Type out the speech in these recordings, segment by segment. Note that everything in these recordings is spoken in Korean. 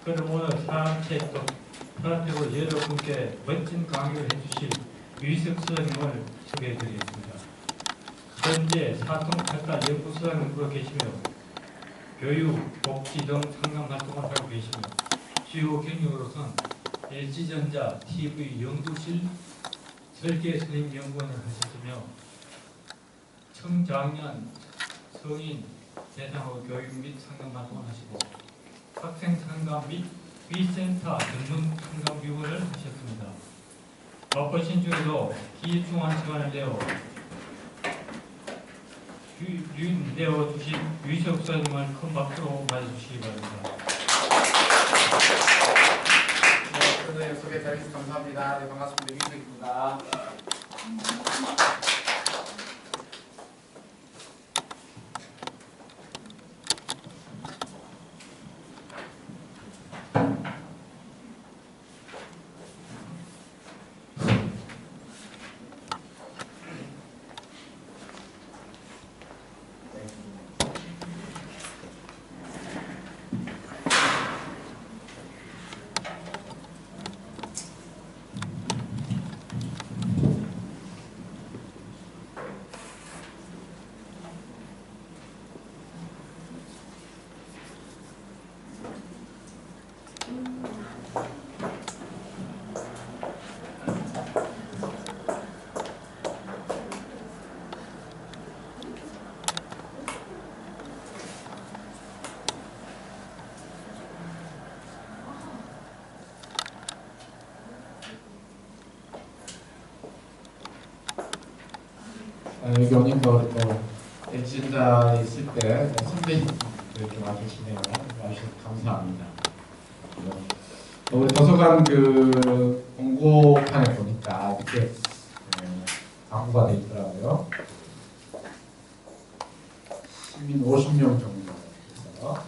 그럼 오늘 사람책 또 프라텍으로 여러분께 멋진 강의를 해주실 유희석 소장님을 소개해드리겠습니다. 현재 사통팔달 연구소장으로 계시며 교육, 복지 등 상담 활동을 하고 계시며 주요 경력으로서는 LG전자 TV 연구실 설계 선임 연구원을 하셨으며 청장년 성인 대상으로 교육 및 상담 활동을 하시고 학생 상담 및 위센터 전문 상담 기관을 하셨습니다. 바쁘신 중에도 기중한 시간을 내어주신 유희석 소장님을 큰 박수로 맞아주시기 바랍니다. 네, 선생님 소개 잘해주셔서 감사합니다. 네, 반갑습니다. 유희석입니다. 여기 오님도 LG전자에 있을 때 선배님들 좀 와주시네요. 와주셔서 감사합니다. 우리 도서관 그 공고판에 보니까 이렇게 광고가 되어 있더라고요. 시민 50명 정도 해서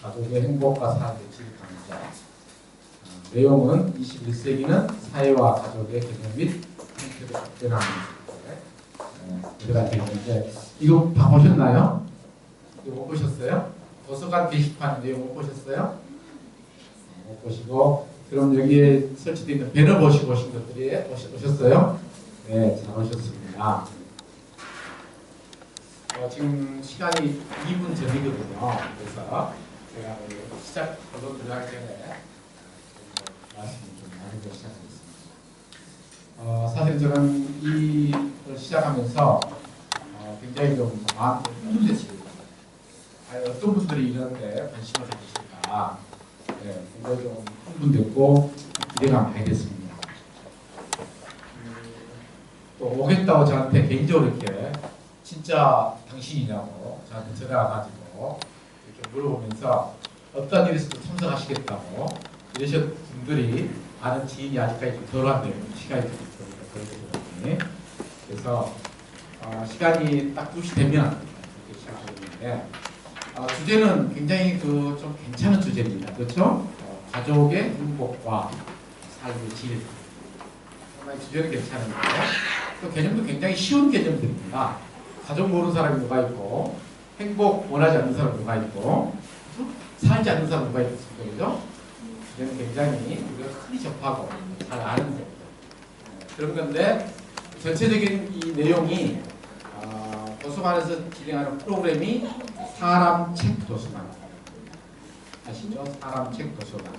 가족의 행복과 삶의 질 강좌. 내용은 21세기는 사회와 가족의 개념 및 행태를 발전하는 들어가 있는데 이거 다 보셨나요? 이거 못 보셨어요? 도서관 게시판 내용 못 보셨어요? 못 보시고 그럼 여기에 설치되어 있는 배너 보시고 오신 것들이 오셨어요? 네, 잘 오셨습니다. 지금 시간이 2분 전이거든요. 그래서 제가 시작 본론 들어가기 전에 말씀을 좀 나누고 시작하겠습니다. 사실 저는 이걸 시작하면서 굉장히 좀 마음이 힘들었습니다. 어떤 분들이 이런데 관심을 가지실까 굉장히 좀 흥분됐고 기대가 많이 됐습니다. 또 오겠다고 저한테 개인적으로 이렇게 진짜 당신이냐고 저한테 전화가 가지고 이렇게 물어보면서 어떤 일에서도 참석하시겠다고 이러신 분들이 아는 지인이 아직까지 좀 덜한데요. 시간이 좀 그렇게 그래서 시간이 딱 2시 되면 이렇게 시작하겠는데 주제는 굉장히 좀 괜찮은 주제입니다. 그렇죠? 가족의 행복과 삶의 질. 정말 주제는 괜찮은데 또 개념도 굉장히 쉬운 개념들입니다. 가족 모르는 사람이 누가 있고 행복 원하지 않는 사람이 누가 있고 살지 않는 사람이 누가 있습니까? 그죠? 주제는 굉장히 우리가 흔히 접하고 잘 아는 겁니다. 그런 건데 전체적인 이 내용이 도서관에서 진행하는 프로그램이 사람 책 도서관 아시죠? 사람 책 도서관.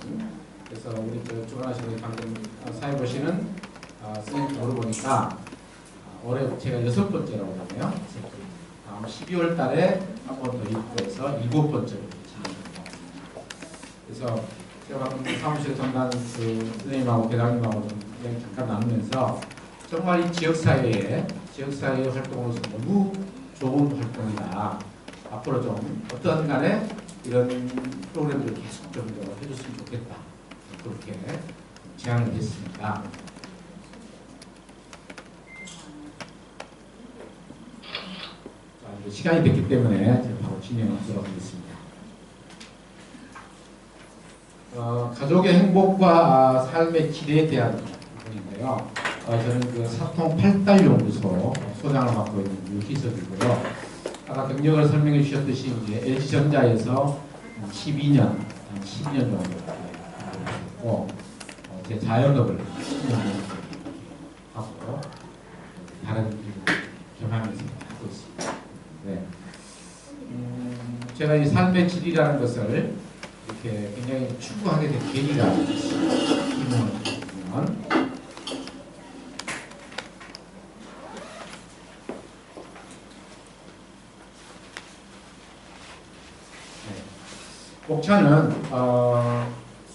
그래서 우리 주관하시는 방금 사회 보시는 선생님 물어보니까 올해 제가 6번째라고 하네요. 다음 12월 달에 한 번 더 입고해서 7번째로 진행합니다. 그래서 제가 방금 사무실 담당 선생님하고 대장님하고 좀 잠깐 나누면서 정말 이 지역사회의 활동으로서 너무 좋은 활동이다. 앞으로 좀 어떤 간에 이런 프로그램들을 계속 좀 해줬으면 좋겠다. 그렇게 제안을 했습니다. 자, 이제 시간이 됐기 때문에 제가 바로 진행을 하도록 하겠습니다. 가족의 행복과 삶의 질에 대한 부분인데요. 저는 그 사통 8달 연구소 소장을 맡고 있는 유희석이고요. 아까 경력을 설명해 주셨듯이 이제 LG전자에서 12년 한 10년 정도 이렇게 하고 제 자영업을 10년 정도 하고 다른 일을 겸하면서 하고 있습니다. 네. 제가 이 삶의 질이라는 것을 이렇게 굉장히 추구하게 된 계기가 있습니다. 목차는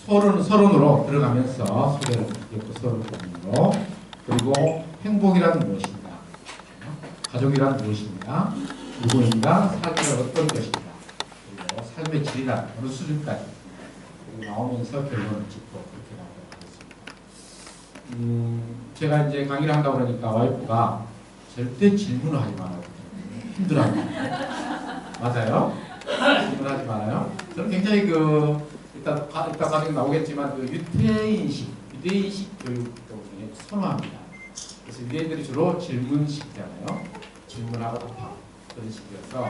서론으로 들어가면서 소개를 드렸고 서론으로 그리고 행복이란 무엇인가, 가족이란 무엇인가, 누구인가, 삶은 어떤 것인가, 그리고 삶의 질이란 어느 수준까지 그리고 나오면서 결론을 짓고 그렇게 나오도록 하겠습니다. 제가 이제 강의를 한다고 그러니까 와이프가 절대 질문을 하지 말아요. 힘들어합니다. 맞아요? 질문하지 말아요. 저는 굉장히 이따 과정에 나오겠지만 유대인식 교육을 선호합니다. 그래서 유대인들이 주로 질문식이잖아요. 질문하고 답하고 그런 식이어서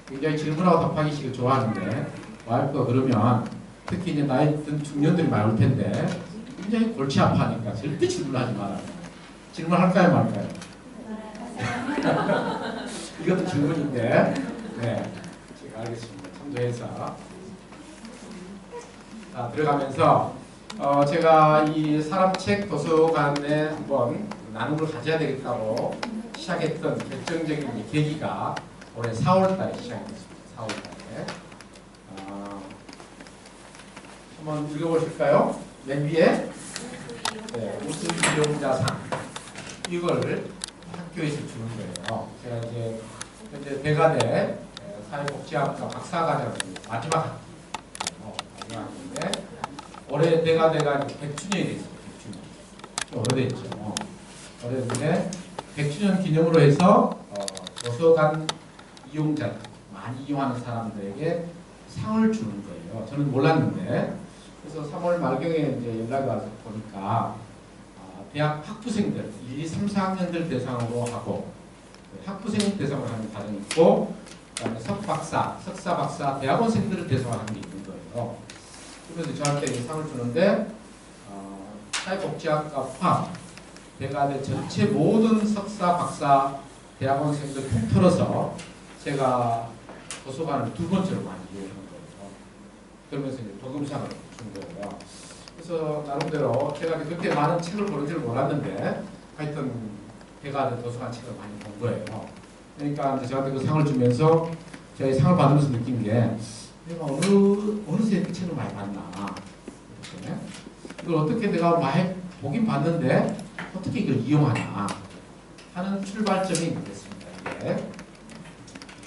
굉장히 질문하고 답하기 식을 좋아하는데 와이프가 그러면 특히 이제 나이 든 중년들이 많을 텐데 굉장히 골치 아파하니까 절대 질문하지 말아요. 질문할까요 말까요? 이것도 질문인데 네. 알겠습니다. 참조해서 들어가면서 제가 이 사람책 도서관에 한번 나눔을 가져야 되겠다고 시작했던 결정적인 계기가 올해 4월달에 시작했습니다. 4월달에 한번 읽어보실까요? 맨 위에 우수 이용자상 이걸 학교에서 주는 거예요. 제가 이제 현재 대가대 사회복지학과 박사과정 마지막 학기인데 올해 대가대가 100주년이 됐어요. 100주년. 오래됐죠. 오래됐는데 100주년 기념으로 해서 도서관 이용자 많이 이용하는 사람들에게 상을 주는 거예요. 저는 몰랐는데 그래서 3월 말경에 이제 연락이 와서 보니까 대학 학부생들 1, 2, 3, 4학년들 대상으로 하고 학부생 대상으로 하는 과정이 있고 그다음에 석박사, 석사박사, 대학원생들을 대상으로 하는 게 있는 거예요. 그래서 저한테 이 상을 주는데 사회복지학과 포함 대가대 전체 모든 석사, 박사, 대학원생들 통틀어서 제가 도서관을 두 번째로 많이 이용하는 거예요. 그러면서 이제 도금상을 준 거예요. 그래서 나름대로 제가 그렇게 많은 책을 보는 줄 몰랐는데 하여튼 대가대 도서관 책을 많이 본 거예요. 그러니까 이제 저한테 그 상을 주면서 제가 이 상을 받으면서 느낀 게 내가 어느새 그 책을 많이 봤나 이렇게. 이걸 어떻게 내가 많이 보긴 봤는데 어떻게 이걸 이용하나 하는 출발점이 됐습니다. 이게.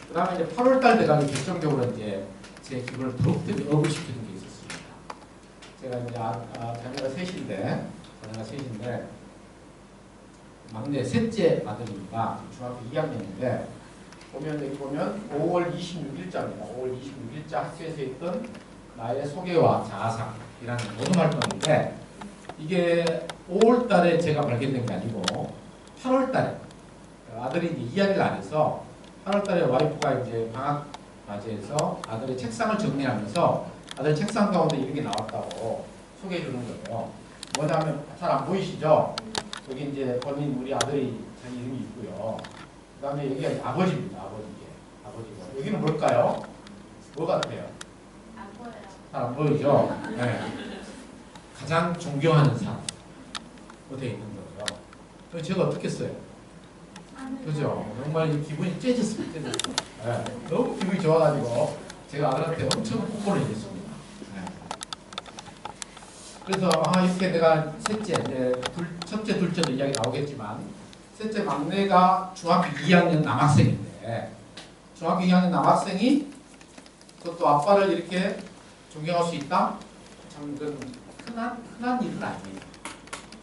그 다음에 이제 8월달 돼가지고 결정적으로 이제 제 기분을 더욱더 업을 시키는 게 있었습니다. 제가 이제 자녀가 셋인데 막내 셋째 아들입니다. 중학교 2학년인데 보면 여기 보면 5월 26일자입니다. 5월 26일자 학교에서 했던 나의 소개와 자아상이라는 모든 활동인데 이게 5월달에 제가 발견된 게 아니고 8월달에 아들이 이제 이야기를 안 해서 8월달에 와이프가 이제 방학 맞이해서 아들의 책상을 정리하면서 아들 책상 가운데 이런 게 나왔다고 소개해 주는 거예요. 뭐냐면 잘 안 보이시죠? 여기 이제 본인 우리 아들이 자기 이름이 있고요. 그 다음에 여기가 아버지입니다. 아버지고. 여기는 뭘까요? 뭐 같아요? 안 보여요. 잘 안 보이죠? 네. 가장 존경하는 사람. 되어 있는 거죠. 그래서 제가 어떻게 써요? 그죠? 정말 기분이 째졌습니다. 네. 너무 기분이 좋아가지고 제가 아들한테 엄청 홍보를 해줬습니다. 네. 그래서 이렇게 내가 셋째, 첫째, 둘째도 이야기 나오겠지만 셋째 막내가 중학교 2학년 남학생인데 중학교 2학년 남학생이 그것도 아빠를 이렇게 존경할 수 있다? 참 그건 흔한 일은 아니에요.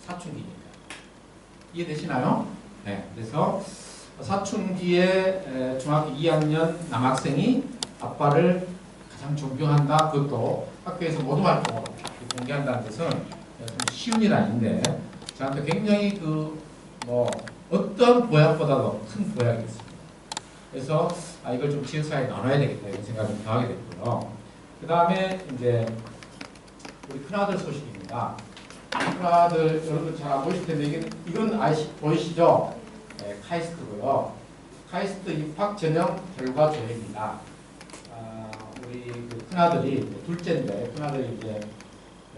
사춘기니까. 이해되시나요? 네. 그래서 사춘기에 중학교 2학년 남학생이 아빠를 가장 존경한다. 그것도 학교에서 모두 활동으로 공개한다는 것은 쉬운 일 아닌데 저한테 굉장히 어떤 보약보다도 큰 보약이었습니다. 그래서 이걸 좀 지역사회에 나눠야 되겠다 이런 생각을 더 하게 됐고요. 그 다음에 이제 우리 큰아들 소식입니다. 큰아들 여러분들 잘 안 보실 텐데 이건 보이시죠? 네, 카이스트고요. 카이스트 입학 전형 결과 조회입니다. 우리 그 큰아들이 둘째인데 큰아들이 이제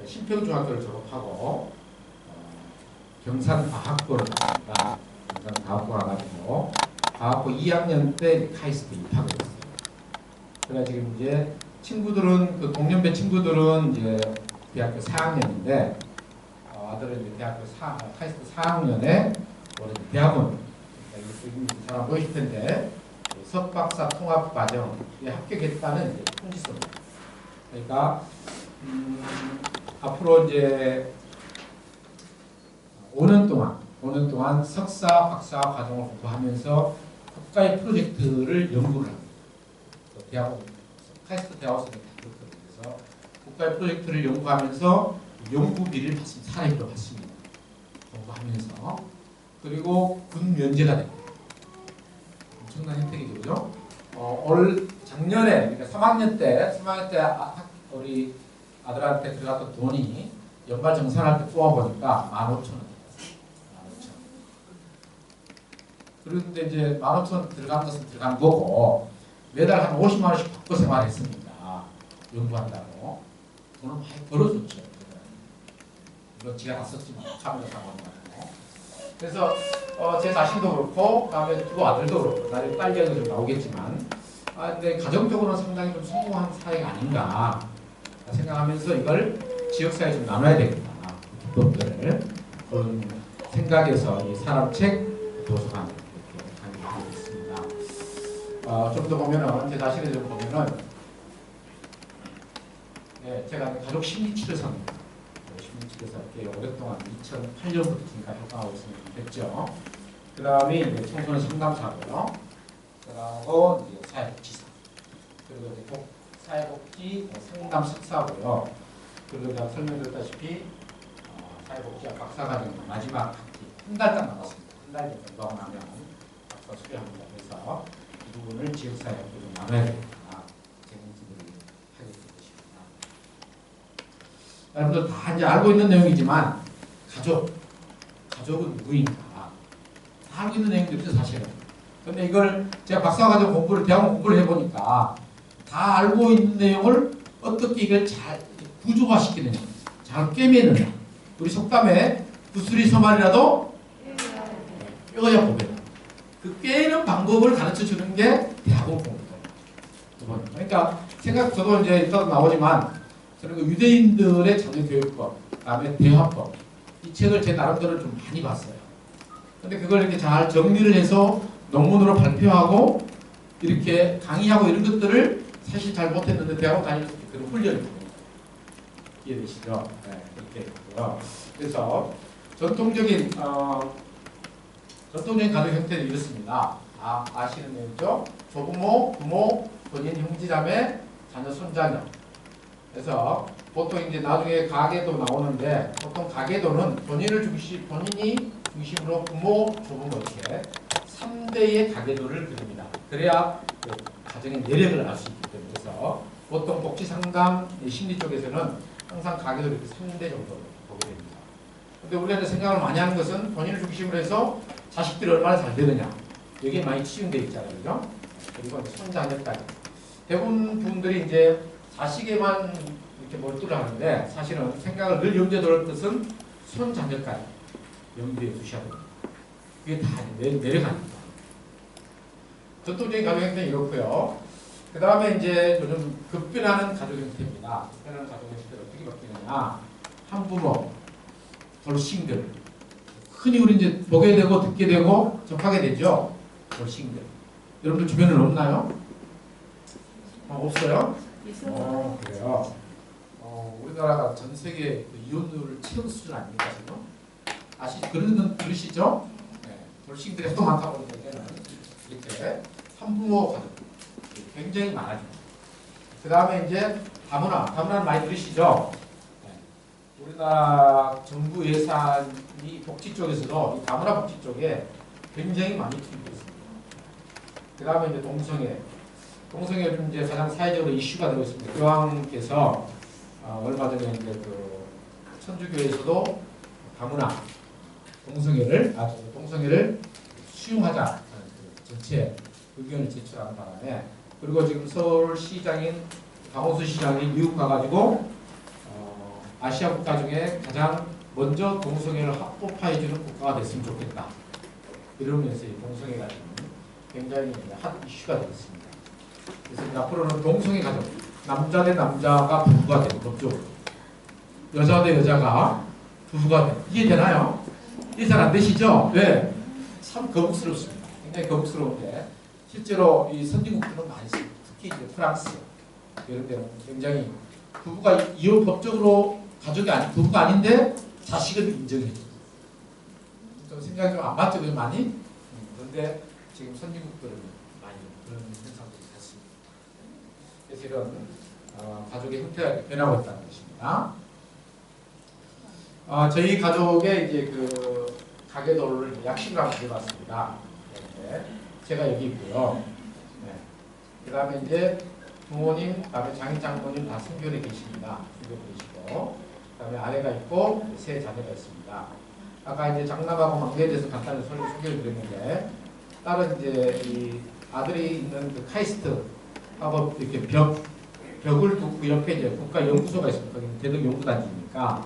신평중학교를 졸업하고 경산과학고를 갔습니다. 경산과학고 가가지고 과학고 2학년 때 카이스트 입학을 했어요. 그래 지금 이제 친구들은 그 동년배 친구들은 이제 대학교 4학년인데 아들은 이제 카이스트 4학년에 올해 대학원 잘 안 보이실 텐데 석박사 통합 과정에 합격했다는 이제 통지서입니다. 그러니까 앞으로 이제 5년 동안 석사, 박사 과정을 공부하면서 국가의 프로젝트를 연구를 합니다. 대학원, 카이스트 대학원생이 다 그렇거든요. 그래서 국가의 프로젝트를 연구하면서 연구비를 받습니다. 사례비로 받습니다. 공부하면서. 그리고 군 면제가 됩니다. 엄청난 혜택이죠, 그죠? 작년에, 그러니까 3학년 때 우리 아들한테 들어갔던 돈이 연말 정산할 때 뽑아보니까 15,000원. 15,000원. 그런데 이제 15,000원 들어간 것은 들어간 거고, 매달 한 50만 원씩 받고 생활했습니다. 연구한다고. 돈을 많이 벌어줬죠. 물론 제가 다 썼지만 참여자 상관없고. 그래서 제 자신도 그렇고 다음에 두 아들도 그렇고 나중에 딸기가 좀 나오겠지만 근데 가정적으로는 상당히 좀 성공한 사회가 아닌가 생각하면서 이걸 지역사회에 좀 나눠야 되겠다. 기법들을 그런 생각에서 이 사람책 도서관 이렇게 강의하고 있습니다. 좀 더 보면은 제 자신을 좀 보면은 제가 가족 심리치료사입니다. 심리치료사 이렇게 오랫동안 2008년부터 지금까지 활동하고 있으면 됐죠. 그 다음에 이제 청소년 상담사고요. 그리고 이제 사회복지사. 그리고 이제 사회복지 상담 석사고요. 그리고 제가 설명드렸다시피 사회복지학 박사과정 마지막 학기 한 달 딱 남았습니다. 한 달 정도 공부하고 나면 박사 수료합니다. 그래서 이 부분을 지역사회학교 좀 나눠야 되겠다. 여러분들 다 이제 알고 있는 내용이지만 가족은 누구인가 다 알고 있는 내용들이죠 사실은. 근데 이걸 제가 박사과정 대학원 공부를 해보니까 다 알고 있는 내용을 어떻게 이걸 잘 구조화시키느냐, 잘 꿰매느냐. 우리 속담에 구슬이 소말이라도 뼈야 보배다. 그 꿰는 방법을 가르쳐 주는 게 대학원 공부예요. 그러니까 저도 이제 이따가 나오지만 그리고 유대인들의 자녀교육법, 그다음에 대화법 이 책을 제 나름대로 좀 많이 봤어요. 근데 그걸 이렇게 잘 정리를 해서 논문으로 발표하고 이렇게 강의하고 이런 것들을 사실 잘 못했는데 대학원 다니면서 그런 훈련을 받습니다. 이해되시죠? 네, 그렇게 했고요. 그래서 전통적인 가족 형태는 이렇습니다. 아시는 내용이죠? 조부모, 부모, 본인, 형제자매, 자녀, 손자녀. 그래서 보통 이제 나중에 가계도 나오는데 보통 가계도는 본인이 중심으로 부모, 조부모 이렇게 3대의 가계도를 그립니다. 그래야 그 가정의 내력을 알 수 있기 때문에 그래서 보통 복지상담 심리 쪽에서는 항상 가계도를 3대 정도 보게 됩니다. 근데 우리가 생각을 많이 하는 것은 본인을 중심으로 해서 자식들이 얼마나 잘 되느냐 여기에 많이 치중되어 있잖아요. 그죠? 그리고 손자녀까지 대부분 분들이 이제 자식에만 이렇게 몰두를 하는데 사실은 생각을 늘 염두에 둘 것은 손자녀까지 염두에 두셔야 됩니다. 그게 다 내력 아닙니다. 전통적인 가족 형태는 이렇고요. 그 다음에 이제 요즘 급변하는 가족 형태입니다. 급변하는 가족 형태가 어떻게 바뀌느냐. 한부모, 돌싱들. 흔히 우리 이제 보게 되고 듣게 되고 접하게 되죠. 돌싱들. 여러분들 주변에는 없나요? 없어요? 그래요. 우리나라가 전 세계 이혼율 최고 수준 아닙니까 지금? 그런 건 들으시죠? 네. 돌싱들이 또 많다고 하는 때는 이렇게 한부모 가족 굉장히 많아집니다. 그 다음에 이제 다문화는 많이 들으시죠? 네. 우리나라 정부 예산이 복지 쪽에서도 이 다문화 복지 쪽에 굉장히 많이 투입되어 있습니다. 그 다음에 이제 동성애 요즘 이제 가장 사회적으로 이슈가 되고 있습니다. 교황께서 얼마 전에 이제 그 천주교에서도 다문화 동성애를 수용하자 그 전체 의견을 제출하는 바람에 그리고 지금 서울시장인 강호수 시장이 미국 가가지고 아시아 국가 중에 가장 먼저 동성애를 합법화해주는 국가가 됐으면 좋겠다. 이러면서 이 동성애가 지금 굉장히 핫 이슈가 되었습니다. 그래서 이제 앞으로는 동성애 가정, 남자 대 남자가 부부가 되는 법적으로, 여자 대 여자가 부부가 되는, 이해되나요? 이해 잘 안 되시죠? 네. 참 거북스럽습니다. 굉장히 거북스러운데 실제로 이 선진국들은 많이 씁니다. 특히 이제 프랑스 이런 데는 굉장히 부부가 이혼 법적으로 부부가 아닌데 자식을 인정해. 좀 생각이 좀 안 맞죠, 많이? 그런데 지금 선진국들은 많이 그런 현상들이 있습니다. 그래서 이런 가족의 형태가 변하고 있다는 것입니다. 저희 가족의 이제 그 가계도를 약식을 한번 해봤습니다. 네. 제가 여기 있고요. 네. 그 다음에 이제 부모님, 그 다음에 장인장모님 다 순교에 계십니다. 순교 계시고, 그 다음에 아내가 있고, 세 자녀가 있습니다. 아까 이제 장남하고 막내에 대해서 간단히 소개를 드렸는데, 딸은 이제 이 아들이 있는 그 카이스트 하고 이렇게 벽을 두고 옆에 이제 국가연구소가 있습니다. 거기는 대덕연구단지니까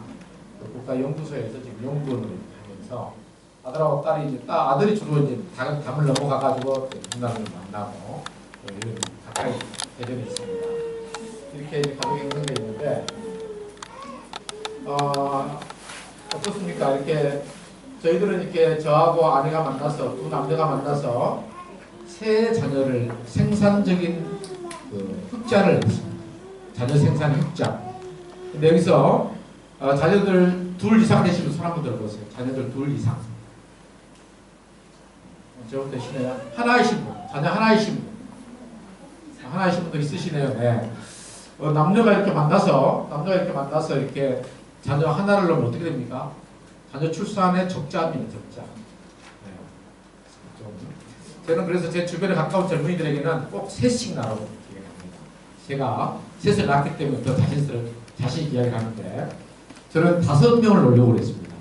그 국가연구소에서 지금 연구원을 하면서 아들하고 딸이 이제 아들이 주로 이제 다른 담을 넘어가가지고 누나를 만나고 이런 가까이 대전에 있습니다. 이렇게 이제 가족이 형성되어 있는데 어떻습니까? 이렇게 저희들은 이렇게 저하고 아내가 만나서 두 남자가 만나서 세 자녀를 생산적인 그 흑자를 냈습니다. 자녀 생산 흑자. 근데 여기서 자녀들 둘 이상 되시면 손 한번 들어보세요. 자녀들 둘 이상. 저부터 되시네요. 하나이신 분, 자녀 하나이신 분. 하나이신 분들 있으시네요. 네. 남녀가 이렇게 만나서 이렇게 자녀 하나를 넣으면 어떻게 됩니까? 자녀 출산의 적자입니다. 적자. 네. 저는 그래서 제 주변에 가까운 젊은이들에게는 꼭 셋씩 낳으라고 얘기합니다. 제가 셋을 낳기 때문에 더 자신 이야기를 하는데 저는 5명을 놓으려고 그랬습니다.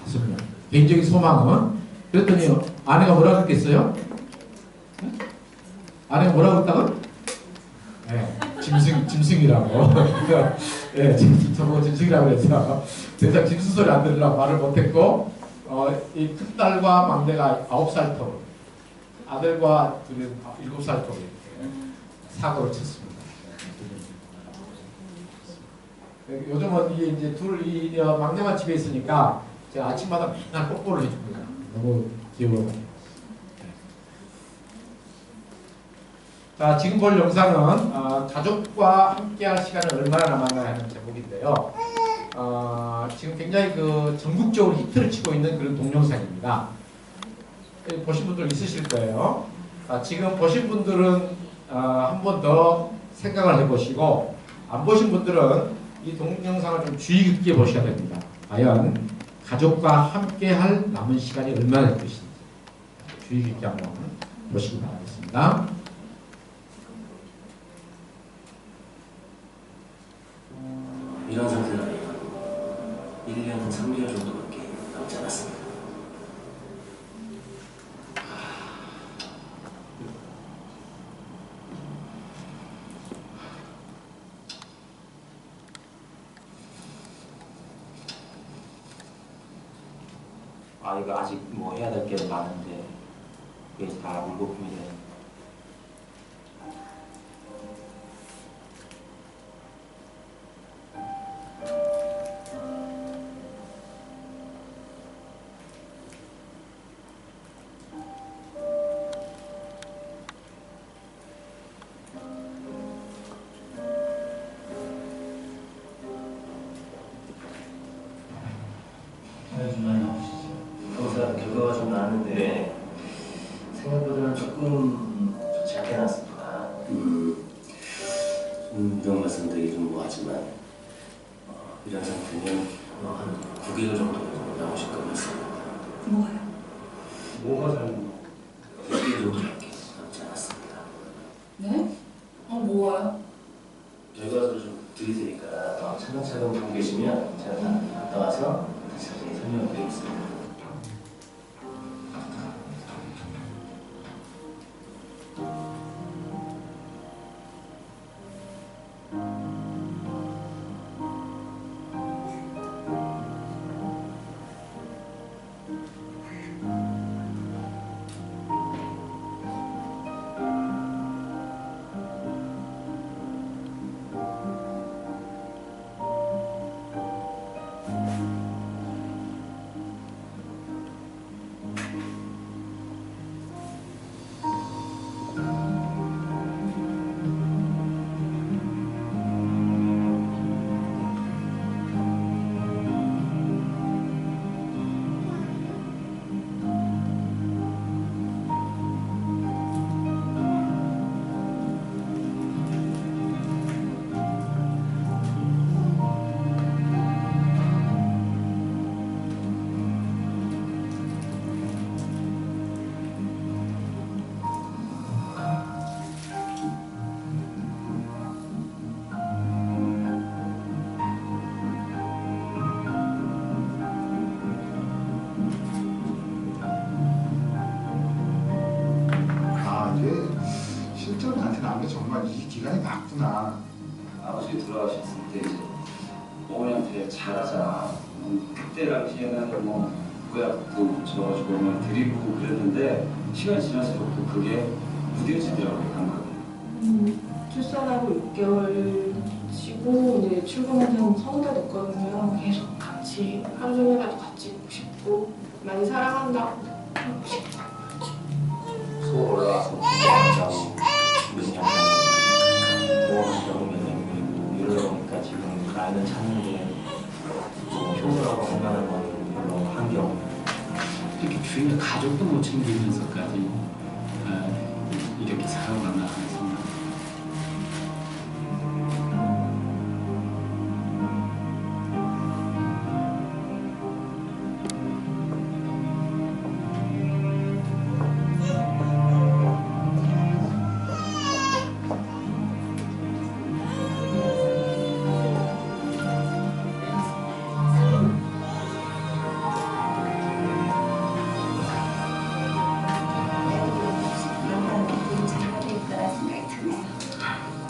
5명. 개인적인 소망은 그랬더니 아내가 뭐라고 했겠어요? 응? 아내가 뭐라고 했다고? 네, 짐승이라고. 네, 저보고 짐승이라고 해서 대상 짐승 소리 안 들으려고 말을 못했고 이 큰딸과 막내가 9살 터로 아들과 둘은 7살 터로 이렇게 사고를 쳤습니다. 요즘은 이제 막내만 집에 있으니까 제가 아침마다 맨날 뽀뽀를 해줍니다. 너무 귀여워요. 자, 지금 볼 영상은 가족과 함께할 시간은 얼마나 남았나 하는 제목인데요. 지금 굉장히 그 전국적으로 히트를 치고 있는 그런 동영상입니다. 보신 분들 있으실 거예요. 지금 보신 분들은 한 번 더 생각을 해보시고 안 보신 분들은 이 동영상을 좀 주의 깊게 보셔야 됩니다. 과연 가족과 함께할 남은 시간이 얼마나 될 것인지 주의 깊게 한번 보시기 바라겠습니다. 이런 상태는 1년 3개월 정도밖에 남지 않았습니다. 이거 아직 뭐 해야 될 게 많은데 그게 다 물거품이 되는. 결과가 좀 나왔는데 생각보다는 조금 좋지 않게 나왔습니다. 이런 말씀 드리기 좀 뭐하지만 이런 상태는 한 9개월 정도 나오실 것 같습니다. 뭐가요? 뭐가 잘못? 6개월 정도밖에 남지 않았습니다. 네? 뭐가요? 결과를 좀 드릴 테니까 차가 보고 계시면 제가 갔다 와서 다시 설명을 드리겠습니다. 실제로 나한테 나온 게 정말 이 기간이 맞구나. 아버지 돌아가셨을 때 이제 어머니한테 잘하자. 그때 당시에는 뭐 보약도 줘가지고 뭐 드리고 그랬는데 시간이 지날수록 그게 무뎌지더라고요, 감각이. 출산하고 6개월 쉬고 이제 출근한 지 서너 달 됐거든요. 계속 같이 하루 종일라도 같이 있고 싶고 많이 사랑한다고 하고 싶고. 서울 올라와서 공부한다고 보험한다고 몇 년이고 이러다 보니까 지금 나이는 찼는데 효도라고 건강한 건 별로 환경 이렇게 주위에 가족도 못 챙기면서까지 이렇게 살아가나 해서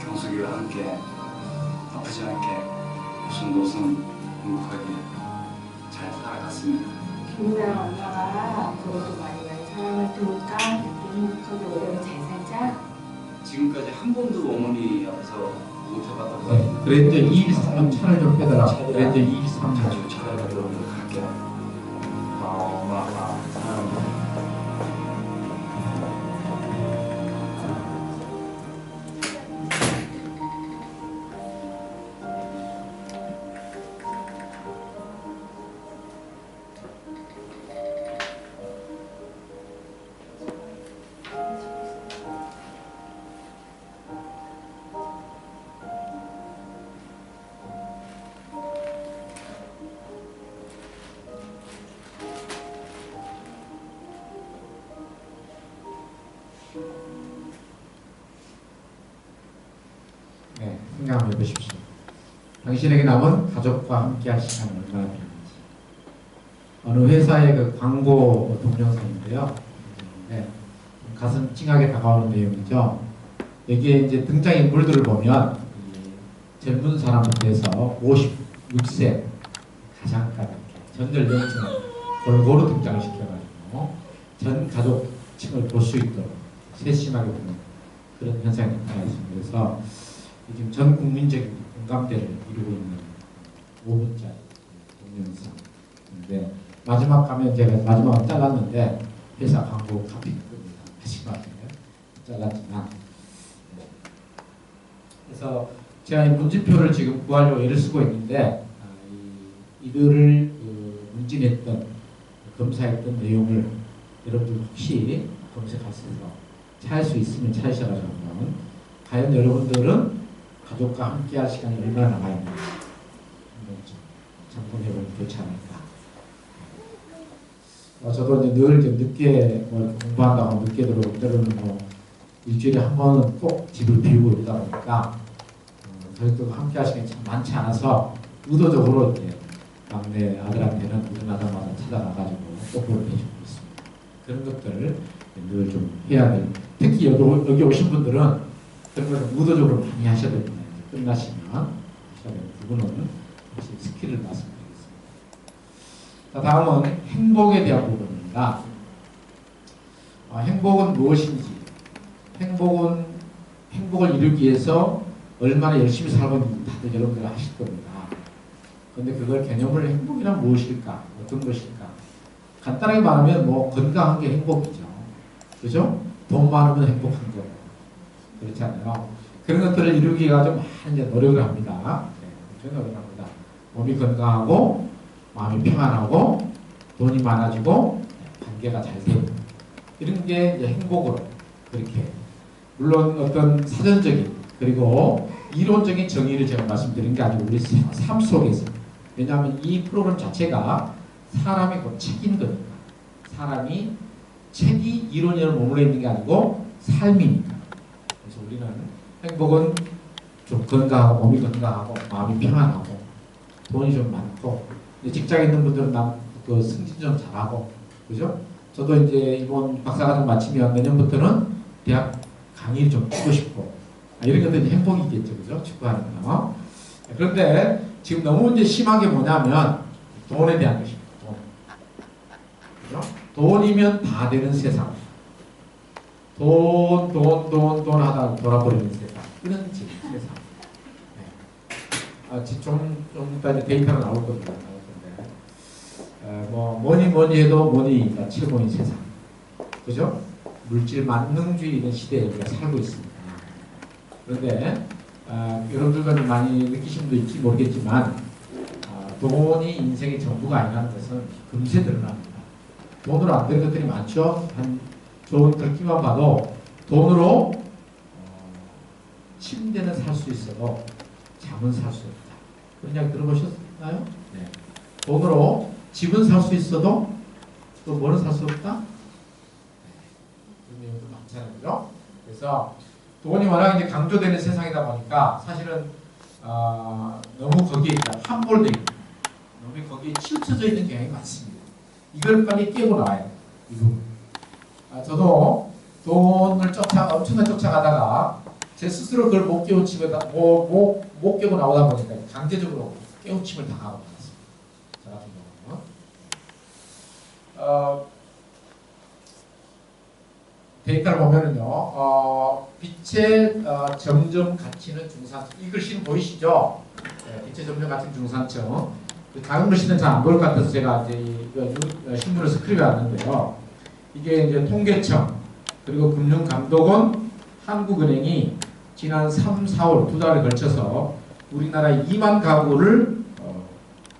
경숙이와 함께 아프지 않게 무슨 행복하게 잘 살아갔습니다. 김우랑 엄마가 앞으로도 많이 사랑할 테니까 행복하게 오래 잘 살자. 지금까지 한 번도 어머니 앞에서 못 해봤다고 네, 그랜저 213 차를 좀 빼더라. 그랜저 213 차. 자주 찾아가도록 할게요. 엄마 아빠 사랑합니다. 네, 생각해 보십시오. 당신에게 남은 가족과 함께할 시간이 얼마나 필요한지. 어느 회사의 그 광고 동영상인데요. 네, 가슴 찡하게 다가오는 내용이죠. 여기에 이제 등장인물들을 보면 젊은 사람에 대해서 56세 가장까지 전절 연층을 골고루 등장시켜가지고 전 가족층을 볼 수 있도록 세심하게 보는 그런 현상이 나타났습니다. 그래서 지금 전 국민적인 공감대를 이루고 있는 5분짜리 동영상인데 마지막 가면 제가 마지막을 잘랐는데 회사 광고 카피입니다. 마지막에 잘랐지만 그래서 제가 이 문진표를 지금 구하려고 애를 쓰고 있는데 이들을 문진했던 검사했던 내용을 여러분들 혹시 검색하셔서 찾을 수 있으면 찾으셔가지고 과연 여러분들은 가족과 함께할 시간이 얼마나 남아있는지 점검해보면 좋지 않을까. 저도 이제 늘 이제 늦게 공부한다고 늦게 들어오고 때로는 뭐 일주일에 한 번은 꼭 집을 비우고 이러다 보니까 가족들과 함께할 시간이 참 많지 않아서 의도적으로 이제 막내 아들한테는 일어나자마자 찾아가가지고 뽀뽀를 해주고 있습니다. 그런 것들을 늘 좀 해야 돼요. 특히 여기 오신 분들은 그런 것을 의도적으로 많이 하셔야 됩니다. 끝나시면 하셔야 돼요. 부분은 혹시 스킬을 말씀드리겠습니다. 자, 다음은 행복에 대한 부분입니다. 행복은 무엇인지, 행복을 이루기 위해서 얼마나 열심히 살고 있는지 다들 여러분들 아실 겁니다. 그런데 그걸 개념을 행복이란 무엇일까? 어떤 것일까? 간단하게 말하면 뭐 건강한 게 행복이죠. 그죠? 돈 많으면 행복한 거예요. 그렇지 않아요? 그런 것들을 이루기 위해서 좀 많이 노력을 합니다. 네, 노력을 합니다. 몸이 건강하고 마음이 평안하고 돈이 많아지고 관계가 잘 되고 이런 게 이제 행복으로 그렇게 물론 어떤 사전적인 그리고 이론적인 정의를 제가 말씀드린 게 아니고 우리 삶 속에서 왜냐하면 이 프로그램 자체가 사람이 곧 책인 거니까 사람이 책이 이론에 머물러 있는 게 아니고 삶이니까 그래서 우리는 행복은 좀 건강하고 몸이 건강하고 마음이 평안하고 돈이 좀 많고 직장에 있는 분들은 그 승진 좀 잘하고 그죠? 저도 이제 이번 박사과정 마치면 내년부터는 대학 강의를 좀 듣고 싶고 이런 것들이 행복이겠죠, 그죠? 축구하는 거. 그런데 지금 너무 이제 심한 게 뭐냐면 돈에 대한 것입니다. 그죠? 돈이면 다 되는 세상. 돈 하다 돌아버리는 세상. 이런 세상. 네. 좀 이따 이제 데이터가 나올 겁니다. 뭐니 해도 머니가 최고인 세상. 그죠? 물질 만능주의 이런 시대에 우리가 살고 있습니다. 그런데 여러분들도 많이 느끼신 분도 있지 모르겠지만 돈이 인생의 전부가 아니라는 것은 금세 드러납니다. 돈으로 안 되는 것들이 많죠. 한 좋은 글귀만 봐도 돈으로 침대는 살 수 있어도 잠은 살 수 없다. 그런 이야기 들어보셨나요? 네. 돈으로 집은 살 수 있어도 또 뭐는 살 수 없다? 그런 내용도 많잖아요. 그래서 돈이 워낙 이제 강조되는 세상이다 보니까 사실은 너무 거기에 함몰되어 있고 너무 거기에 치우쳐져 있는 경향이 많습니다. 이걸 빨리 깨고 나와요. 이 부분. 저도 돈을 엄청나게 쫓아가다가 제 스스로 그걸 못 깨우치고 못 깨고 나오다 보니까 강제적으로 깨우침을 당하고 말았습니다. 저 같은 경우는. 데이터를 보면은요, 빛의 점점 갇히는 중산층. 이 글씨는 보이시죠? 네, 빛의 점점 갇히는 중산층. 다른 글씨는 잘 안 보일 것 같아서 제가 이제 신문을 스크립해 왔는데요. 이게 이제 통계청, 그리고 금융감독원, 한국은행이 지난 3, 4월 두 달에 걸쳐서 우리나라 2만 가구를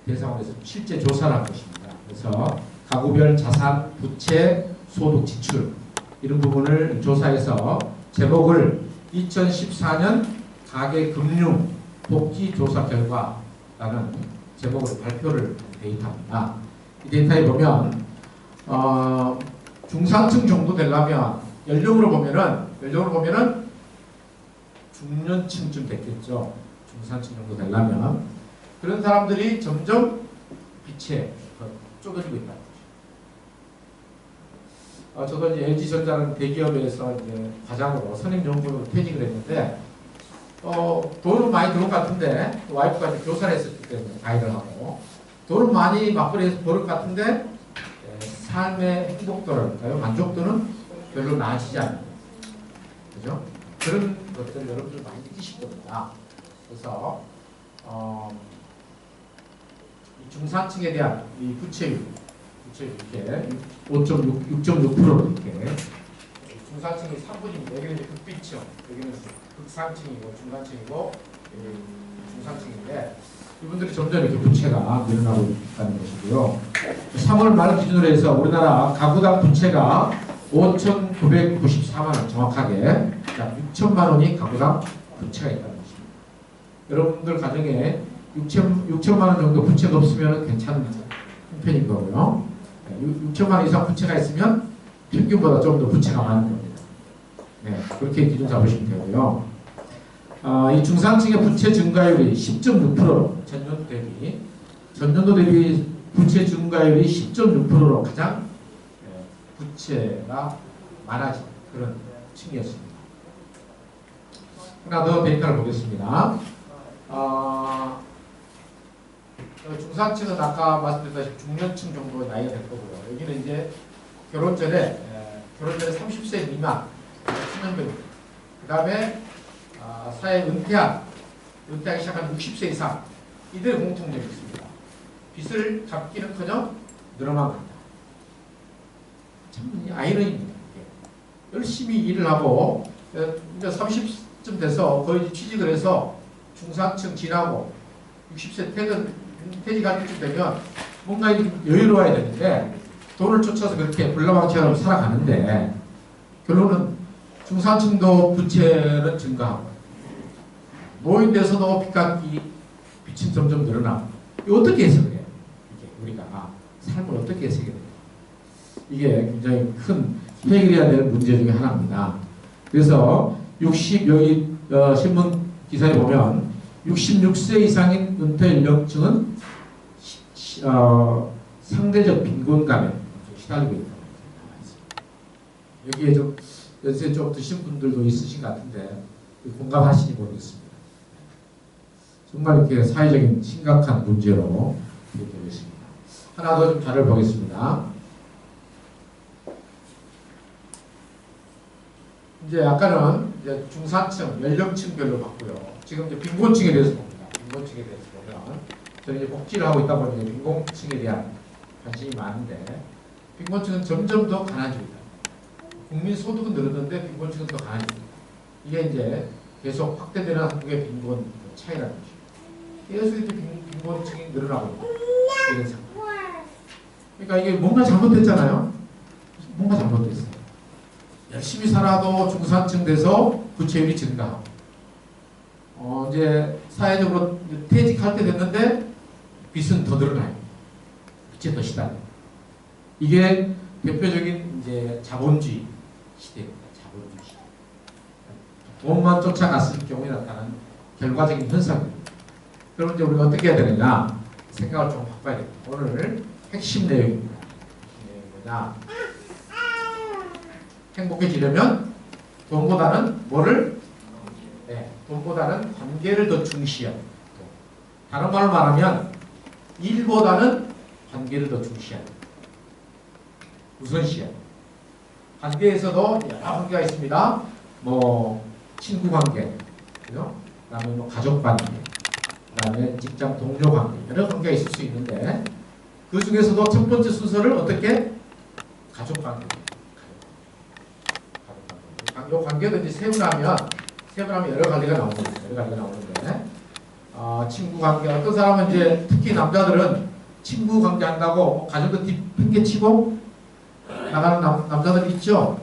대상으로 해서 실제 조사를 한 것입니다. 그래서 가구별 자산, 부채, 소득, 지출 이런 부분을 조사해서 제목을 2014년 가계금융 복지조사 결과라는 제목으로 발표를 한 데이터입니다. 이 데이터에 보면 중상층 정도 되려면 연령으로 보면은 중년층쯤 됐겠죠. 중산층 정도 되려면 그런 사람들이 점점 빛에 좁아지고 있다. 저도 이제 LG전자는 대기업에서 이제 과장으로 선임연구원으로 퇴직을 했는데 돈은 많이 들어올 것 같은데 와이프가 이제 교사를 했었기 때문에 가이드를 하고 돈은 많이 맞벌이해서 벌을 것 같은데 삶의 행복도랄까요? 만족도는 별로 나아지지 않는 그죠? 그런 것들을 여러분들 많이 느끼실 겁니다. 그래서 이 중산층에 대한 이 부채율 이렇게 6.6%로 이렇게 중산층이 3분입니다. 여기는 이제 극비층, 여기는 극상층이고 중간층이고 중산층인데 이분들이 점점 이렇게 부채가 늘어나고 있다는 것이고요. 3월 말 기준으로 해서 우리나라 가구당 부채가 5,994만 원 정확하게 6천만 원이 가구당 부채가 있다는 것입니다. 여러분들 가정에 6천만 원 정도 부채가 없으면 괜찮은 편인 거고요. 6천만 원 이상 부채가 있으면 평균보다 좀 더 부채가 많은 겁니다. 네, 그렇게 기준 잡으시면 되고요. 이 중산층의 부채 증가율이 10.6%로 전년도 대비 부채 증가율이 10.6%로 가장 부채가 많아진 그런 층이었습니다. 하나 더 데이터를 보겠습니다. 중산층은 아까 말씀드렸다시피 중년층 정도 나이가 될 거고요. 여기는 이제 결혼 전에 30세 미만 청년들, 그 다음에 사회 은퇴하기 시작한 60세 이상, 이들의 공통점이 있습니다. 빚을 갚기는커녕 늘어만 간다. 참 아이러니입니다. 열심히 일을 하고 이제 30쯤 돼서 거의 취직을 해서 중산층 지나고 60세 퇴직할 때쯤 되면 뭔가 여유로워야 되는데 돈을 쫓아서 그렇게 불나방처럼 살아가는데 결론은 중산층도 부채는 증가하고 노인돼서도 빚은 점점 늘어나고 이거 어떻게 해석해요? 이게 우리가 삶을 어떻게 해석해야 돼요? 이게 굉장히 큰 해결해야 될 문제 중에 하나입니다. 그래서 여기 신문 기사에 보면 66세 이상인 은퇴 연령층은 상대적 빈곤감에 시달리고 있다고 나와 있습니다. 여기에 좀 연세 좀 드신 분들도 있으신 것 같은데 공감하시니 모르겠습니다. 정말 이렇게 사회적인 심각한 문제로 되고 있습니다. 하나 더 좀 자료를 보겠습니다. 이제 아까는 이제 중산층, 연령층별로 봤고요. 지금 이제 빈곤층에 대해서 봅니다. 빈곤층에 대해서 보면 저는 이제 복지를 하고 있다 보니 빈곤층에 대한 관심이 많은데 빈곤층은 점점 더 강해지고 있다. 국민 소득은 늘었는데 빈곤층은 더 강해지고 있다. 이게 이제 계속 확대되는 한국의 빈곤 차이라는 것이죠. 계속 이렇게 빈곤층이 늘어나고 있다. 이런 상황. 그러니까 이게 뭔가 잘못됐잖아요. 뭔가 잘못됐어요. 열심히 살아도 중산층 돼서 부채율이 증가하고 이제 사회적으로 퇴직할 때 됐는데 빚은 더 늘어나요. 빚에 더 시달려요. 이게 대표적인 이제 자본주의 시대입니다. 자본주의 시대. 돈만 쫓아갔을 경우에 나타나는 결과적인 현상입니다. 그럼 이제 우리가 어떻게 해야 되느냐 생각을 좀 바꿔야 됩니다. 오늘 핵심 내용입니다. 뭐냐? 행복해지려면 돈보다는 뭐를? 돈보다는 관계를 더 중시하고, 다른 말로 말하면 일보다는 관계를 더 중시하고, 우선시하고. 관계에서도 여러 관계가 있습니다. 뭐 친구 관계, 그다음에 뭐 가족 관계, 그다음에 직장 동료 관계, 여러 관계가 있을 수 있는데 그 중에서도 첫 번째 순서를 어떻게? 가족 관계. 이 관계도 이제 세분하면 여러 가지가 나오는데, 친구 관계, 어떤 사람은 이제 특히 남자들은 친구 관계 한다고 가족들 팽개치고 나가는 남자들 있죠?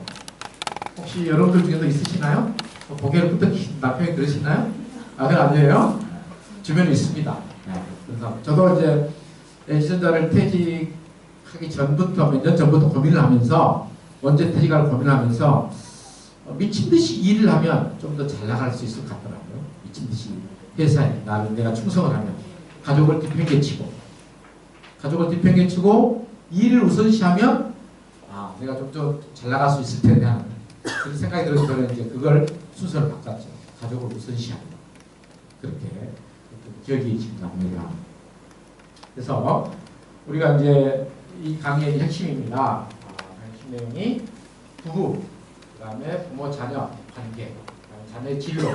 혹시 여러분들 중에도 있으시나요? 고개를 끄덕이신 남편이 그러시나요? 그건 아니에요? 주변에 있습니다. 그래서 저도 이제 LG전자를 퇴직하기 전부터 몇 년 전부터 고민을 하면서 언제 퇴직할 고민하면서 미친 듯이 일을 하면 좀 더 잘 나갈 수 있을 것 같더라고요. 미친 듯이 회사에 내가 충성을 하면 가족을 뒤팽개치고 일을 우선시하면 내가 좀 더 잘 나갈 수 있을 텐데 하는 그런 생각이 들어서 저는 이제 그걸 순서를 바꿨죠. 가족을 우선시하는 그렇게 기억이 지금 납니다. 그래서 우리가 이제 이 강의의 핵심입니다. 핵심 내용이 부부, 그 다음에 부모 자녀 관계, 자녀의 진로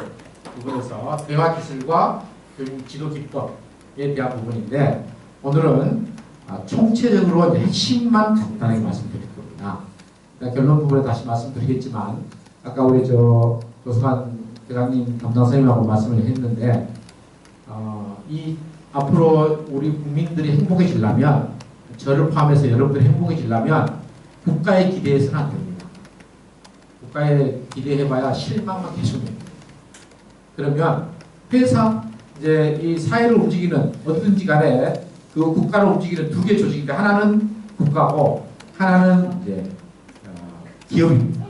부분에서 대화 기술과 교육 지도 기법에 대한 부분인데 오늘은 총체적으로 이제 핵심만 간단하게 말씀드릴 겁니다. 그러니까 결론 부분에 다시 말씀드리겠지만 아까 우리 조수관 대장님 담당 선생님하고 말씀을 했는데 이 앞으로 우리 국민들이 행복해지려면 저를 포함해서 여러분들이 행복해지려면 국가에 기대해서는 안 됩니다. 국가에 기대해봐야 실망만 계속해요. 그러면 회사, 이제 이 사회를 움직이는 어디든지 간에 그 국가를 움직이는 두 개 조직인데 하나는 국가고 하나는 이제 기업입니다.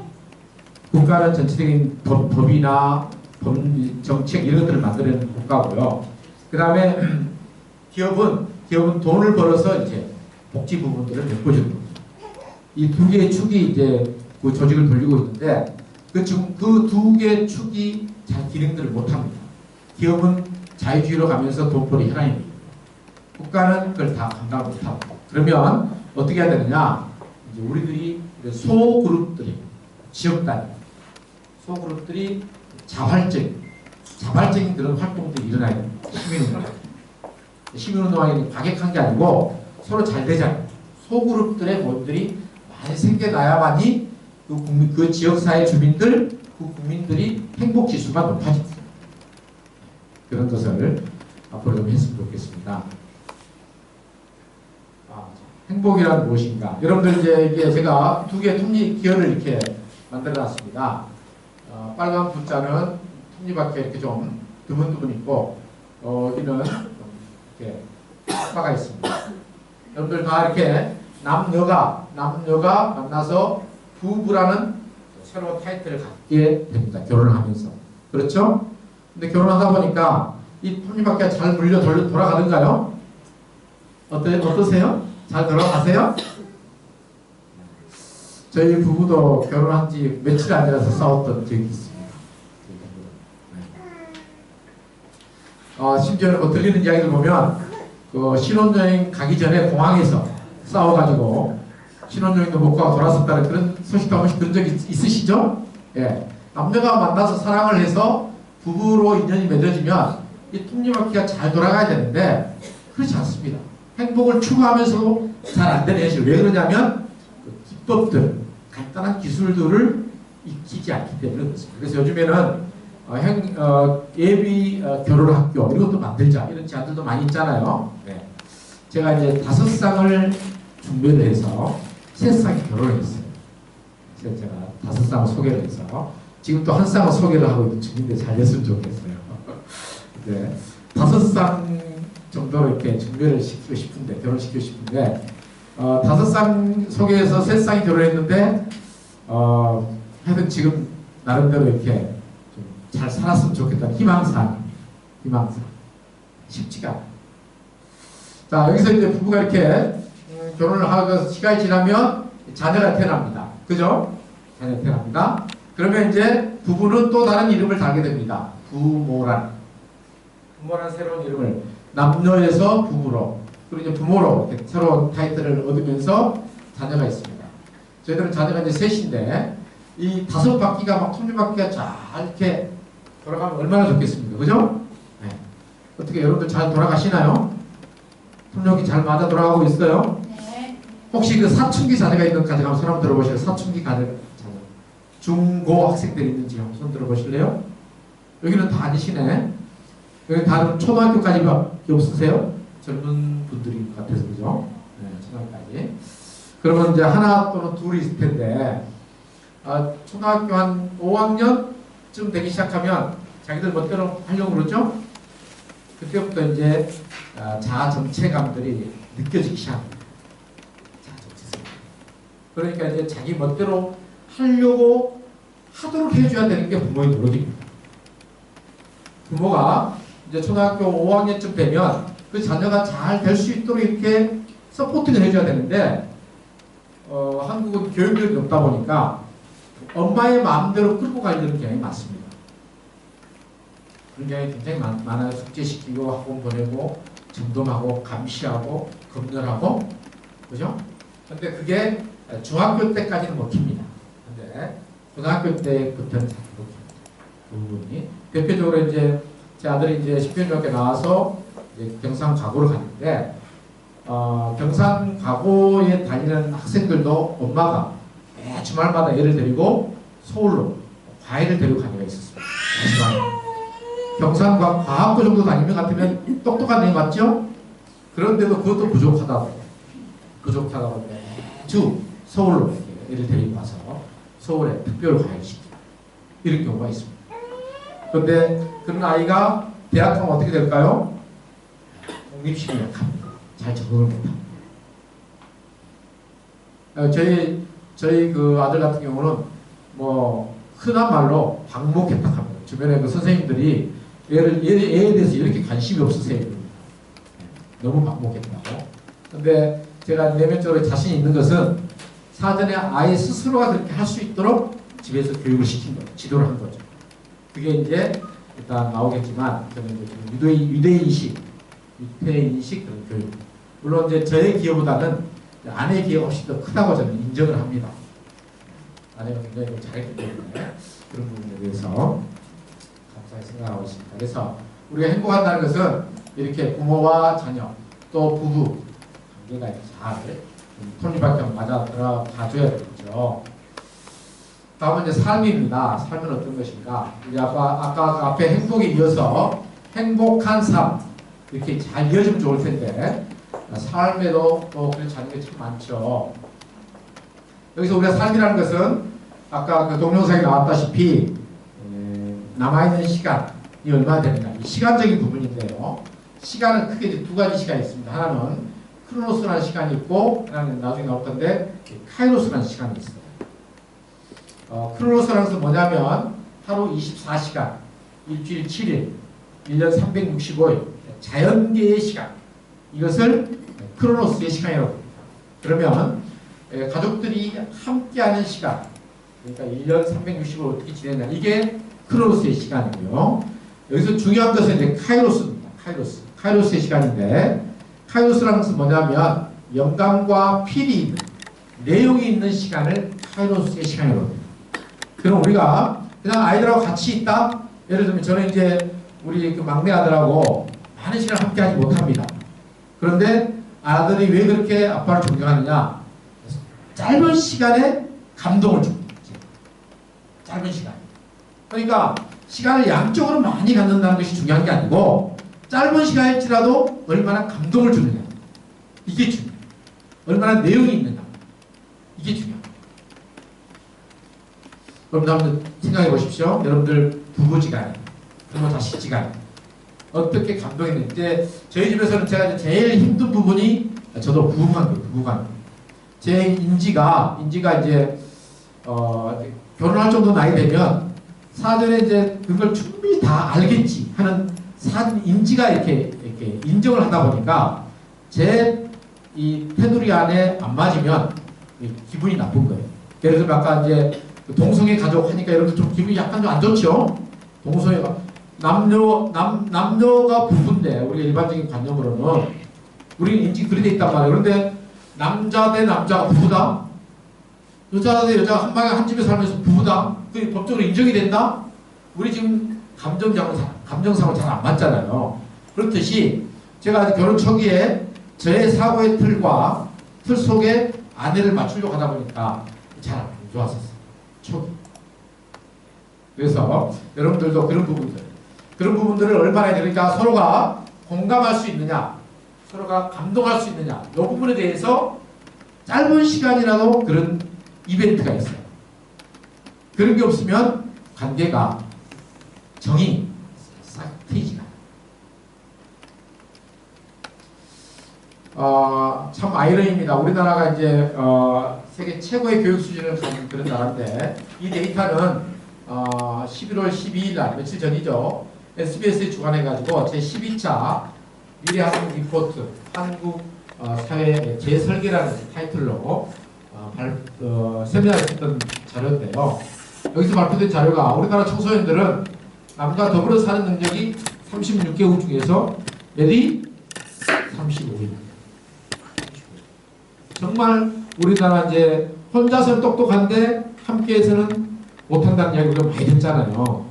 국가는 전체적인 법이나 정책 이런 것들을 만들어내는 국가고요. 그 다음에 기업은 돈을 벌어서 이제 복지 부분들을 메꿔주는 겁니다. 이 두 개의 축이 이제 그 조직을 돌리고 있는데 그 두 개의 축이 잘 기능들을 못합니다. 기업은 자유주의로 가면서 돈벌이 현안입니다. 국가는 그걸 다 감당을 못하고 그러면 어떻게 해야 되느냐? 이제 우리들이 소그룹들이 지역 단위 소그룹들이 자발적인 그런 활동들이 일어나야 됩니다. 시민운동이 과격한 게 아니고 서로 잘 되잖아요. 소그룹들의 모임들이 많이 생겨나야만이 그 지역사회 주민들, 그 국민들이 행복지수가 높아집니다. 그런 것을 앞으로 좀 했으면 좋겠습니다. 행복이란 무엇인가? 여러분들 이제 이게 제가 두 개의 톱니기어를 이렇게 만들어놨습니다. 빨간 분자는 톱니밖에 이렇게 좀 드문드문 있고 여기는 이렇게 바가 있습니다. 여러분들 다 이렇게 남녀가 만나서 부부라는 새로운 타이틀을 갖게 됩니다. 결혼을 하면서. 그렇죠? 근데 결혼하다 보니까 이 톱니바퀴가 잘 물려 돌아가는가요? 어떠세요? 잘 돌아가세요? 저희 부부도 결혼한 지 며칠 안 지나서 싸웠던 적이 있습니다. 심지어는 뭐 들리는 이야기를 보면 그 신혼여행 가기 전에 공항에서 싸워가지고 신혼여행도 못 가고 돌아섰다는 그런 소식도 한 번씩 들은 적이 있으시죠? 예. 남녀가 만나서 사랑을 해서 부부로 인연이 맺어지면 이 톱니바퀴가 잘 돌아가야 되는데 그렇지 않습니다. 행복을 추구하면서도 잘 안 되는 현실. 왜 그러냐면 그 기법들, 간단한 기술들을 익히지 않기 때문에 그렇습니다. 그래서 요즘에는 예비 결혼학교 이런 것도 만들자 이런 제안들도 많이 있잖아요. 네. 제가 이제 5쌍을 준비를 해서 3쌍이 결혼을 했어요. 그래서 제가 5쌍을 소개를 해서 지금 또 1쌍을 소개를 하고 있는 중인데 잘 됐으면 좋겠어요. 네. 5쌍 정도로 이렇게 준비를 시키고 싶은데 결혼시키고 싶은데 5쌍 소개해서 3쌍이 결혼했는데 하여튼 지금 나름대로 이렇게 좀 잘 살았으면 좋겠다는 희망상 쉽지가 않아요. 자 여기서 이제 부부가 이렇게 결혼을 하고 시간이 지나면 자녀가 태어납니다. 그죠? 자녀가 태어납니다. 그러면 이제 부부는 또 다른 이름을 달게 됩니다. 부모란 새로운 이름을 남녀에서 부부로 그리고 이제 부모로 이렇게 새로운 타이틀을 얻으면서 자녀가 있습니다. 저희들은 자녀가 이제 셋인데 이 5바퀴가 막 톱니바퀴가 잘 이렇게 돌아가면 얼마나 좋겠습니까? 그죠? 네. 어떻게 여러분들 잘 돌아가시나요? 톱니바퀴 잘 맞아 돌아가고 있어요? 네. 혹시 그 사춘기 자녀가 있는 가정 한번 손 한번 들어보실래요? 사춘기 자녀 중고 학생들이 있는지 한번 손 들어보실래요? 여기는 다 아니시네. 여기 다른 초등학교까지밖에 없으세요? 젊은 분들인 것 같아서 그죠? 네, 초등학교까지. 그러면 이제 하나 또는 둘이 있을 텐데 초등학교 한 5학년쯤 되기 시작하면 자기들 멋대로 하려고 그러죠? 그때부터 이제 자아 정체감들이 느껴지기 시작합니다. 자아 정체성. 그러니까 이제 자기 멋대로 하려고 하도록 해줘야 되는 게 부모의 노력입니다. 부모가 이제 초등학교 5학년쯤 되면 그 자녀가 잘 될 수 있도록 이렇게 서포팅을 해줘야 되는데 한국은 교육력이 없다 보니까 엄마의 마음대로 끌고 가려는 경향이 많습니다. 그런 경향이 굉장히 많아요. 숙제시키고 학원 보내고 점검하고 감시하고 검열하고 그죠? 근데 그게 중학교 때까지는 먹힙니다. 근데 고등학교 때부터는 잘 먹힙니다. 그 부분이 대표적으로 이제 제 아들이 이제 10개월밖에 나와서 이제 경상과고를 갔는데 경상과고에 다니는 학생들도 엄마가 매 주말마다 애를 데리고 서울로 과외를 데리고 간 애가 있었습니다. 경상과학고 정도 다니면 같으면 똑똑한 애 맞죠? 그런데도 그것도 부족하다고 매주 서울로 애를 데리고 와서 서울에 특별 과외를 시키고 이런 경우가 있습니다. 그런데 그런 아이가 대학 가면 어떻게 될까요? 독립심이 약합니다. 잘 적응을 못합니다. 저희 그 아들 같은 경우는 뭐 흔한 말로 방목했다 합니다. 주변에 그 선생님들이 얘에 대해서 이렇게 관심이 없으세요. 너무 막목했다고. 근데 제가 내면적으로 자신 있는 것은 사전에 아이 스스로가 그렇게 할 수 있도록 집에서 교육을 시킨 거예요. 지도를 한 거죠. 그게 이제 일단 나오겠지만 저는 이제 유대인식 그런 교육. 물론 이제 저의 기여보다는 아내의 기여가 훨씬 더 크다고 저는 인정을 합니다. 아내가 굉장히 잘했기 때문에 그런 부분에 대해서 감사히 생각하고 있습니다. 그래서 우리가 행복한다는 것은 이렇게 부모와 자녀 또 부부 관계가 이렇게 잘 톱니바퀴 맞아 들어가줘야 되겠죠. 다음은 이제 삶입니다. 삶은 어떤 것인가? 우리 아까 앞에 행복에 이어서 행복한 삶 이렇게 잘 이어지면 좋을 텐데 삶에도 또 그런 자리가 참 많죠. 여기서 우리가 삶이라는 것은 아까 그 동영상에 나왔다시피 남아있는 시간이 얼마나 되느냐 이 시간적인 부분인데요. 시간은 크게 이제 두 가지 시간이 있습니다. 하나는 크로노스라는 시간이 있고 하나는 나중에 나올 건데 카이로스라는 시간이 있어요. 크로노스라는 것은 뭐냐면 하루 24시간, 일주일 7일, 1년 365일 자연계의 시간 이것을 크로노스의 시간이라고 합니다. 그러면 가족들이 함께하는 시간 그러니까 1년 365일 어떻게 지내냐 이게 크로노스의 시간이고요. 여기서 중요한 것은 이제 카이로스입니다. 카이로스의 시간인데 카이로스라는 것은 뭐냐면 영감과 필이 있는 내용이 있는 시간을 카이로스의 시간이라고 합니다. 그럼 우리가 그냥 아이들하고 같이 있다? 예를 들면 저는 이제 우리 그 막내 아들하고 많은 시간을 함께 하지 못합니다. 그런데 아들이 왜 그렇게 아빠를 존경하느냐? 짧은 시간에 감동을 줍니다. 짧은 시간. 그러니까 시간을 양쪽으로 많이 갖는다는 것이 중요한 게 아니고 짧은 시간일지라도 얼마나 감동을 주느냐. 이게 중요해요. 얼마나 내용이 있느냐. 이게 중요해요. 여러분들 한번 생각해 보십시오. 여러분들 부부지간에 부모 자식지간에 어떻게 감동했는지. 이제 저희 집에서는 제가 제일 힘든 부분이 저도 부부관계. 제 인지가 이제 결혼할 정도 나이 되면 사전에 이제 그걸 충분히 다 알겠지 하는 인지가 이렇게 인정을 하다 보니까 제 이 테두리 안에 안 맞으면 기분이 나쁜 거예요. 예를 들면 아까 이제 동성애 가족 하니까 여러분들 좀 기분이 약간 좀 안 좋죠? 동성애가 남녀가 부부인데 우리가 일반적인 관념으로는 우리는 인지 그리 돼 있단 말이에요. 그런데 남자 대 남자가 부부다? 여자 대 여자가 한 방에 한 집에 살면서 부부다? 그게 법적으로 인정이 된다? 우리 지금 감정상으로 잘 안 맞잖아요. 그렇듯이 제가 결혼 초기에 저의 사고의 틀 속에 아내를 맞추려고 하다 보니까 잘 안 좋았었어요. 초기. 그래서 여러분들도 그런 부분들을 얼마나 그러니까 서로가 공감할 수 있느냐, 서로가 감동할 수 있느냐, 이 부분에 대해서 짧은 시간이라도 그런 이벤트가 있어요. 그런 게 없으면 관계가 정이 싹 트이지가 참 아이러니입니다. 우리나라가 이제 세계 최고의 교육 수준을 가진 그런 나라인데 이 데이터는 11월 12일 날 며칠 전이죠. SBS에 주관해가지고 제12차 미래학습 리포트 한국 사회 재설계라는 타이틀로 세미나를 했던 자료인데요. 여기서 발표된 자료가 우리나라 청소년들은 남과 더불어 사는 능력이 36개국 중에서 몇이? 35위. 정말 우리나라 이제 혼자서는 똑똑한데 함께해서는 못한다는 이야기 우리가 많이 듣잖아요.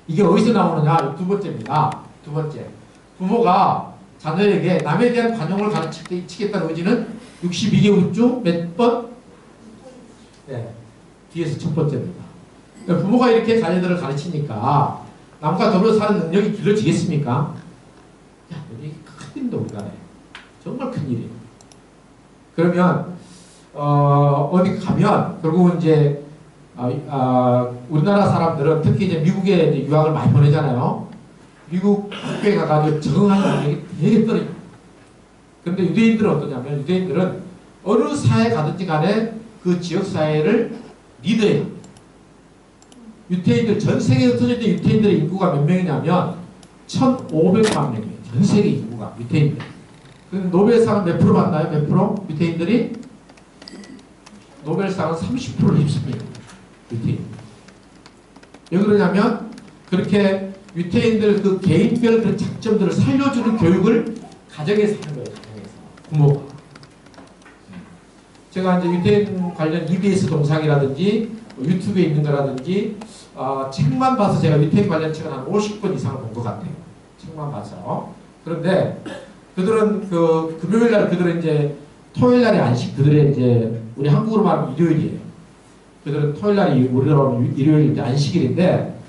이게 어디서 나오느냐? 두 번째입니다. 두 번째. 부모가 자녀에게 남에 대한 관용을 가르치겠다는 의지는 62개국 중 몇 번? 네. 뒤에서 첫 번째입니다. 부모가 이렇게 자녀들을 가르치니까 남과 더불어 사는 능력이 길러지겠습니까? 야, 여기 큰일입니다, 우리나라에. 정말 큰일이에요. 그러면 어디 가면 결국은 이제 우리나라 사람들은 특히 이제 미국에 이제 유학을 많이 보내잖아요. 미국 학교에 가가지고 적응하는 능력이 되게 떨어집니다. 그런데 유대인들은 어떠냐면 유대인들은 어느 사회 가든지 간에 그 지역 사회를 리드해요. 유태인들 전 세계에 흩어져 있는 유태인들의 인구가 몇 명이냐면 1,500만 명이에요. 전 세계 인구가 유태인들. 그럼 노벨상은 몇 프로 받나요? 몇 프로? 유태인들이 노벨상은 30%를 휩습니다. 유태인. 왜 그러냐면 그렇게 유태인들 그 개인별 그런 장점들을 살려주는 교육을 가정에서 하는 거예요. 가정에서. 부모가. 제가 이제 유태인 관련 EBS 동상이라든지 유튜브에 있는 거라든지 책만 봐서 제가 유태인 관련 책을 한 50권 이상을 본 것 같아요. 책만 봐서. 그런데 그들은 그 금요일 날 그들은 이제 토요일 날이 안식 그들의 이제 우리 한국으로 말하면 일요일이에요. 그들은 토요일 날이 우리로 말하면 일요일 이제 안식일인데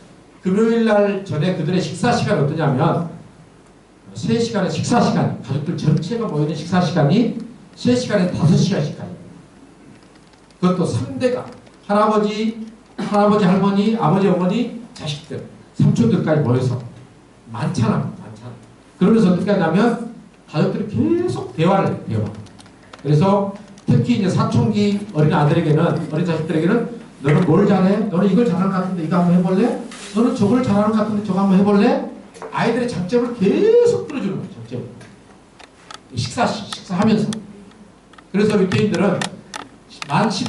금요일 날 전에 그들의 식사 시간이 어떠냐면 3시간의 식사 시간 가족들 전체가 모이는 식사 시간이 3시간에 5시간씩 가요. 그것도 3대가 할아버지, 할머니, 아버지, 어머니, 자식들, 삼촌들까지 모여서 만찬합니다. 만찬. 그러면서 어떻게 하냐면 가족들이 계속 대화를 해요. 대화. 그래서 특히 이제 사춘기 어린 아들에게는 어린 자식들에게는 너는 뭘 잘해? 너는 이걸 잘하는 것 같은데 이거 한번 해볼래? 너는 저걸 잘하는 것 같은데 저거 한번 해볼래? 아이들의 장점을 계속 끌어주는 거예요. 장점. 식사하면서. 그래서 유태인들은 만 10